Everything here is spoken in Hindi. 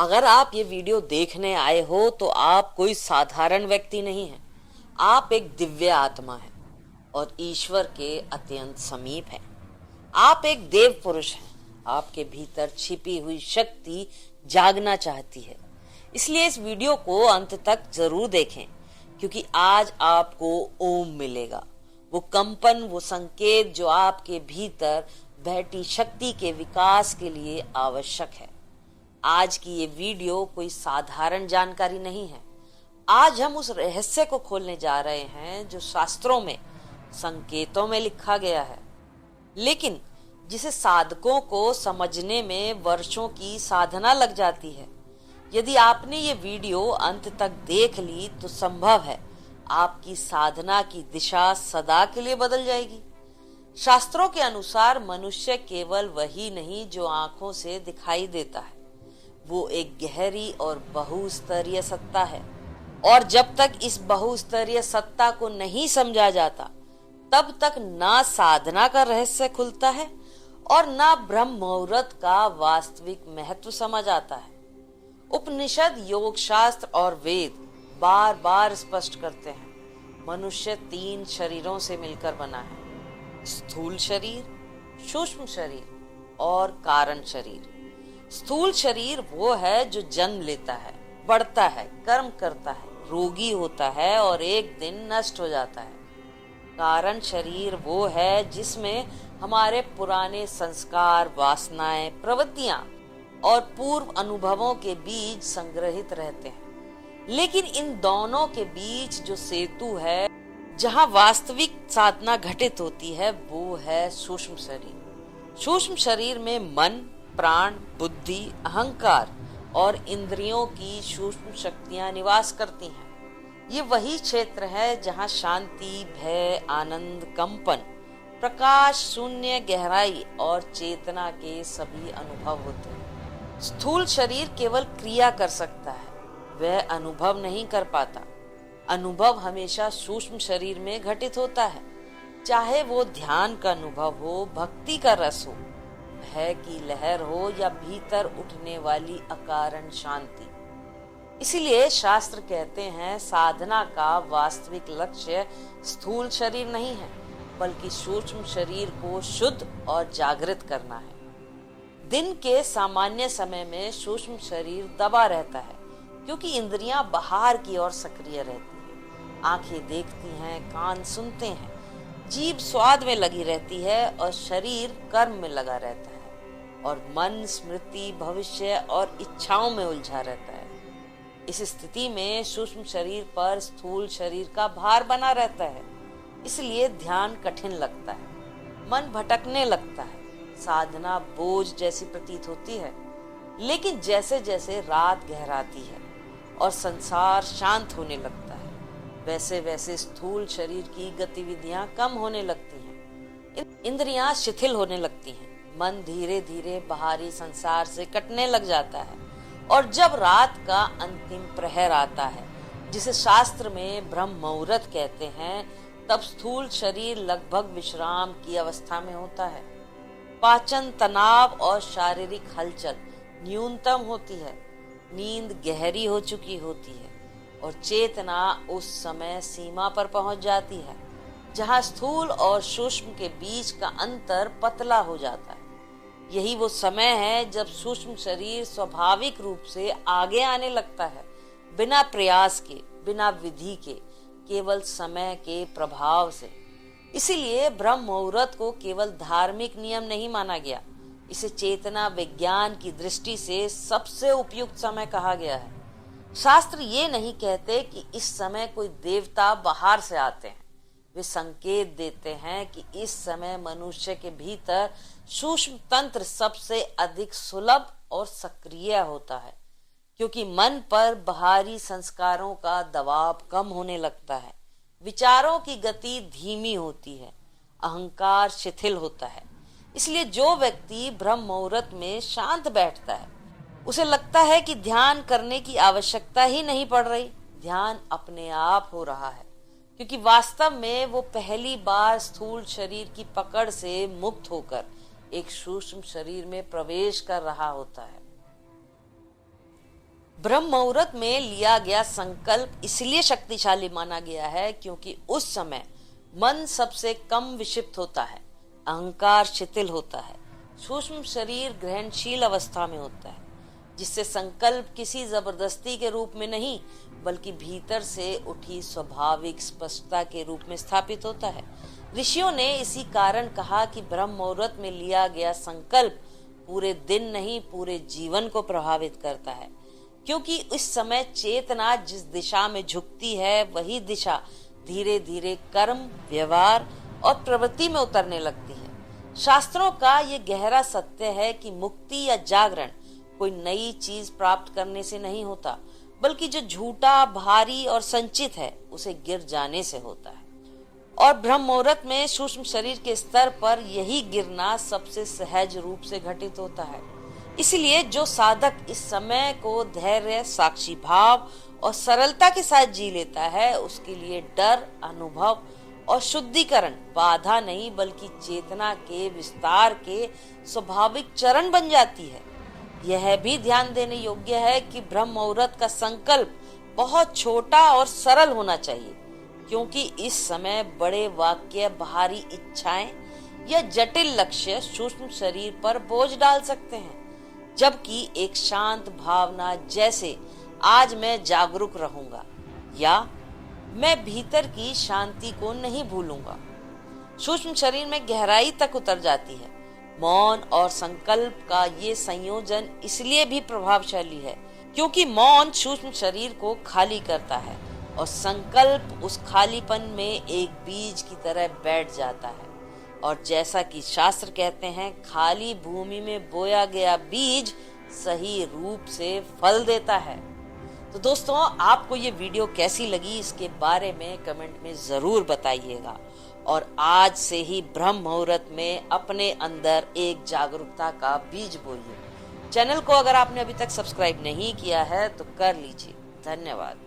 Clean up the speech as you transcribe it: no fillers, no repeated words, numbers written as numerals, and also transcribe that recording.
अगर आप ये वीडियो देखने आए हो तो आप कोई साधारण व्यक्ति नहीं हैं। आप एक दिव्य आत्मा हैं और ईश्वर के अत्यंत समीप हैं। आप एक देव पुरुष हैं। आपके भीतर छिपी हुई शक्ति जागना चाहती है। इसलिए इस वीडियो को अंत तक जरूर देखें, क्योंकि आज आपको ओम मिलेगा, वो कंपन, वो संकेत जो आपके भीतर बैठी शक्ति के विकास के लिए आवश्यक है। आज की ये वीडियो कोई साधारण जानकारी नहीं है। आज हम उस रहस्य को खोलने जा रहे हैं जो शास्त्रों में, संकेतों में लिखा गया है, लेकिन जिसे साधकों को समझने में वर्षों की साधना लग जाती है। यदि आपने ये वीडियो अंत तक देख ली तो संभव है आपकी साधना की दिशा सदा के लिए बदल जाएगी। शास्त्रों के अनुसार मनुष्य केवल वही नहीं जो आंखों से दिखाई देता है, वो एक गहरी और बहुस्तरीय सत्ता है। और जब तक इस बहुस्तरीय सत्ता को नहीं समझा जाता, तब तक ना साधना का रहस्य खुलता है और ना ब्रह्म मुहूर्त का वास्तविक महत्व समझ आता है। उपनिषद, योग शास्त्र और वेद बार बार स्पष्ट करते हैं, मनुष्य 3 शरीरों से मिलकर बना है: स्थूल शरीर, सूक्ष्म शरीर और कारण शरीर। स्थूल शरीर वो है जो जन्म लेता है, बढ़ता है, कर्म करता है, रोगी होता है और एक दिन नष्ट हो जाता है। कारण शरीर वो है जिसमें हमारे पुराने संस्कार, वासनाएं, प्रवृत्तियां और पूर्व अनुभवों के बीज संग्रहित रहते हैं। लेकिन इन दोनों के बीच जो सेतु है, जहां वास्तविक साधना घटित होती है, वो है सूक्ष्म शरीर। सूक्ष्म शरीर में मन, प्राण, बुद्धि, अहंकार और इंद्रियों की सूक्ष्म शक्तियां निवास करती हैं। ये वही क्षेत्र है जहां शांति, भय, आनंद, कंपन, प्रकाश, शून्य, गहराई और चेतना के सभी अनुभव होते हैं। स्थूल शरीर केवल क्रिया कर सकता है, वह अनुभव नहीं कर पाता। अनुभव हमेशा सूक्ष्म शरीर में घटित होता है, चाहे वो ध्यान का अनुभव हो, भक्ति का रस हो, भय की लहर हो या भीतर उठने वाली अकारण शांति। इसीलिए शास्त्र कहते हैं, साधना का वास्तविक लक्ष्य स्थूल शरीर नहीं है, बल्कि सूक्ष्म शरीर को शुद्ध और जागृत करना है। दिन के सामान्य समय में सूक्ष्म शरीर दबा रहता है, क्योंकि इंद्रियां बाहर की ओर सक्रिय रहती हैं। आंखें देखती हैं, कान सुनते हैं, जीभ स्वाद में लगी रहती है और शरीर कर्म में लगा रहता है, और मन स्मृति, भविष्य और इच्छाओं में उलझा रहता है। इस स्थिति में सूक्ष्म शरीर पर स्थूल शरीर का भार बना रहता है, इसलिए ध्यान कठिन लगता है, मन भटकने लगता है, साधना बोझ जैसी प्रतीत होती है। लेकिन जैसे जैसे रात गहराती है और संसार शांत होने लगता है, वैसे वैसे स्थूल शरीर की गतिविधियां कम होने लगती हैं, इंद्रियां शिथिल होने लगती हैं, मन धीरे धीरे बाहरी संसार से कटने लग जाता है। और जब रात का अंतिम प्रहर आता है, जिसे शास्त्र में ब्रह्म मुहूर्त कहते हैं, तब स्थूल शरीर लगभग विश्राम की अवस्था में होता है। पाचन, तनाव और शारीरिक हलचल न्यूनतम होती है, नींद गहरी हो चुकी होती है और चेतना उस समय सीमा पर पहुंच जाती है जहां स्थूल और सूक्ष्म के बीच का अंतर पतला हो जाता है। यही वो समय है जब सूक्ष्म शरीर स्वाभाविक रूप से आगे आने लगता है, बिना प्रयास के, बिना विधि के, केवल समय के प्रभाव से। इसीलिए ब्रह्म मुहूर्त को केवल धार्मिक नियम नहीं माना गया, इसे चेतना विज्ञान की दृष्टि से सबसे उपयुक्त समय कहा गया है। शास्त्र ये नहीं कहते कि इस समय कोई देवता बाहर से आते हैं, वे संकेत देते हैं कि इस समय मनुष्य के भीतर सूक्ष्म तंत्र सबसे अधिक सुलभ और सक्रिय होता है, क्योंकि मन पर बाहरी संस्कारों का दबाव कम होने लगता है, विचारों की गति धीमी होती है, अहंकार शिथिल होता है। इसलिए जो व्यक्ति ब्रह्म मुहूर्त में शांत बैठता है, उसे लगता है कि ध्यान करने की आवश्यकता ही नहीं पड़ रही, ध्यान अपने आप हो रहा है, क्योंकि वास्तव में वो पहली बार स्थूल शरीर की पकड़ से मुक्त होकर एक सूक्ष्म शरीर में प्रवेश कर रहा होता है। ब्रह्म मुहूर्त में लिया गया संकल्प इसलिए शक्तिशाली माना गया है क्योंकि उस समय मन सबसे कम विक्षिप्त होता है, अहंकार शिथिल होता है, सूक्ष्म शरीर ग्रहणशील अवस्था में होता है, जिससे संकल्प किसी जबरदस्ती के रूप में नहीं बल्कि भीतर से उठी स्वाभाविक स्पष्टता के रूप में स्थापित होता है। ऋषियों ने इसी कारण कहा कि ब्रह्म मुहूर्त में लिया गया संकल्प पूरे दिन नहीं पूरे जीवन को प्रभावित करता है, क्योंकि इस समय चेतना जिस दिशा में झुकती है वही दिशा धीरे धीरे कर्म, व्यवहार और प्रवृत्ति में उतरने लगती है। शास्त्रों का ये गहरा सत्य है कि मुक्ति या जागरण कोई नई चीज प्राप्त करने से नहीं होता, बल्कि जो झूठा, भारी और संचित है उसे गिर जाने से होता है। और ब्रह्म मुहूर्त में सूक्ष्म शरीर के स्तर पर यही गिरना सबसे सहज रूप से घटित होता है। इसलिए जो साधक इस समय को धैर्य, साक्षी भाव और सरलता के साथ जी लेता है उसके लिए डर, अनुभव और शुद्धिकरण बाधा नहीं बल्कि चेतना के विस्तार के स्वाभाविक चरण बन जाती है। यह भी ध्यान देने योग्य है कि ब्रह्म मुहूर्त का संकल्प बहुत छोटा और सरल होना चाहिए, क्योंकि इस समय बड़े वाक्य, भारी इच्छाएं या जटिल लक्ष्य सूक्ष्म शरीर पर बोझ डाल सकते हैं, जबकि एक शांत भावना जैसे आज मैं जागरूक रहूंगा या मैं भीतर की शांति को नहीं भूलूंगा सूक्ष्म शरीर में गहराई तक उतर जाती है। मौन और संकल्प का ये संयोजन इसलिए भी प्रभावशाली है क्योंकि मौन सूक्ष्म शरीर को खाली करता है और संकल्प उस खालीपन में एक बीज की तरह बैठ जाता है। और जैसा कि शास्त्र कहते हैं, खाली भूमि में बोया गया बीज सही रूप से फल देता है। तो दोस्तों, आपको ये वीडियो कैसी लगी इसके बारे में कमेंट में जरूर बताइएगा और आज से ही ब्रह्म मुहूर्त में अपने अंदर एक जागरूकता का बीज बोइए। चैनल को अगर आपने अभी तक सब्सक्राइब नहीं किया है तो कर लीजिए। धन्यवाद।